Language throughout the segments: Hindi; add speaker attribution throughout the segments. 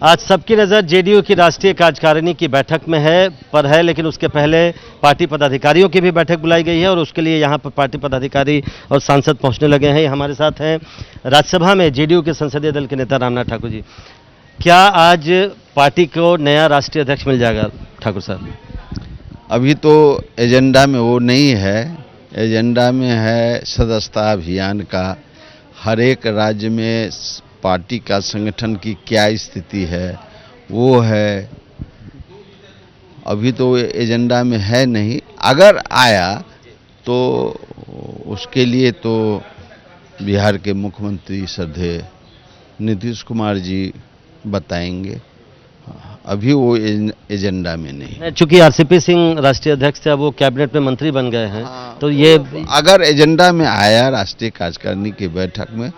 Speaker 1: आज सबकी नज़र जेडीयू की राष्ट्रीय कार्यकारिणी की बैठक में है, लेकिन उसके पहले पार्टी पदाधिकारियों की भी बैठक बुलाई गई है और उसके लिए यहाँ पर पार्टी पदाधिकारी और सांसद पहुँचने लगे हैं। हमारे साथ हैं राज्यसभा में जेडीयू के संसदीय दल के नेता रामनाथ ठाकुर जी। क्या आज पार्टी को नया राष्ट्रीय अध्यक्ष मिल जाएगा ठाकुर साहब?
Speaker 2: अभी तो एजेंडा में वो नहीं है। एजेंडा में है सदस्यता अभियान का, हर एक राज्य में पार्टी का संगठन की क्या स्थिति है वो है। अभी तो एजेंडा में है नहीं, अगर आया तो उसके लिए तो बिहार के मुख्यमंत्री श्रद्धेय नीतीश कुमार जी बताएंगे। अभी वो एजेंडा में नहीं।
Speaker 1: चूंकि आरसीपी सिंह राष्ट्रीय अध्यक्ष थे, अब वो कैबिनेट में मंत्री बन गए हैं, तो ये
Speaker 2: अगर एजेंडा में आया राष्ट्रीय कार्यकारिणी की बैठक में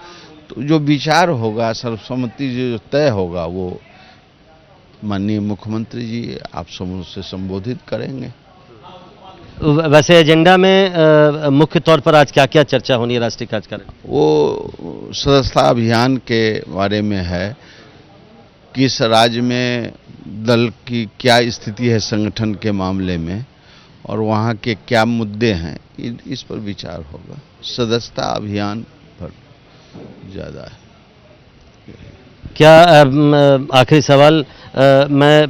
Speaker 2: तो जो विचार होगा, सर्वसम्मति जो तय होगा, वो माननीय मुख्यमंत्री जी आप समूह से संबोधित करेंगे।
Speaker 1: वैसे एजेंडा में मुख्य तौर पर आज क्या क्या चर्चा होनी है राष्ट्रीय कार्यकारिणी?
Speaker 2: वो सदस्यता अभियान के बारे में है, किस राज्य में दल की क्या स्थिति है संगठन के मामले में और वहाँ के क्या मुद्दे हैं, इस पर विचार होगा। सदस्यता अभियान पर ज़्यादा है।
Speaker 1: क्या आखिरी सवाल मैं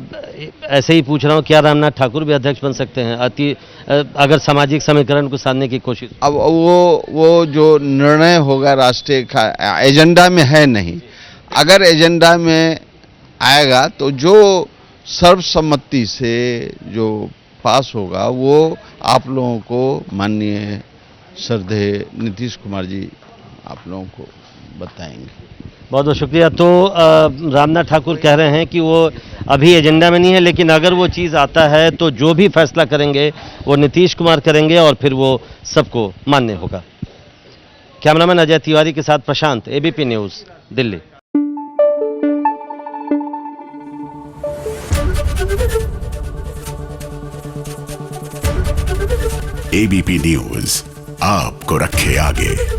Speaker 1: ऐसे ही पूछ रहा हूँ, क्या रामनाथ ठाकुर भी अध्यक्ष बन सकते हैं अगर सामाजिक समीकरण को साधने की कोशिश?
Speaker 2: अब वो जो निर्णय होगा राष्ट्रीय एजेंडा में है नहीं, अगर एजेंडा में आएगा तो जो सर्वसम्मति से जो पास होगा वो आप लोगों को माननीय श्रद्धेय नीतीश कुमार जी आप लोगों को बताएंगे।
Speaker 1: बहुत बहुत शुक्रिया। तो रामनाथ ठाकुर कह रहे हैं कि वो अभी एजेंडा में नहीं है, लेकिन अगर वो चीज़ आता है तो जो भी फैसला करेंगे वो नीतीश कुमार करेंगे और फिर वो सबको मान्य होगा। कैमरामैन अजय तिवारी के साथ Prashant, ABP news, Delhi.
Speaker 3: ABP news आपको रखे आगे।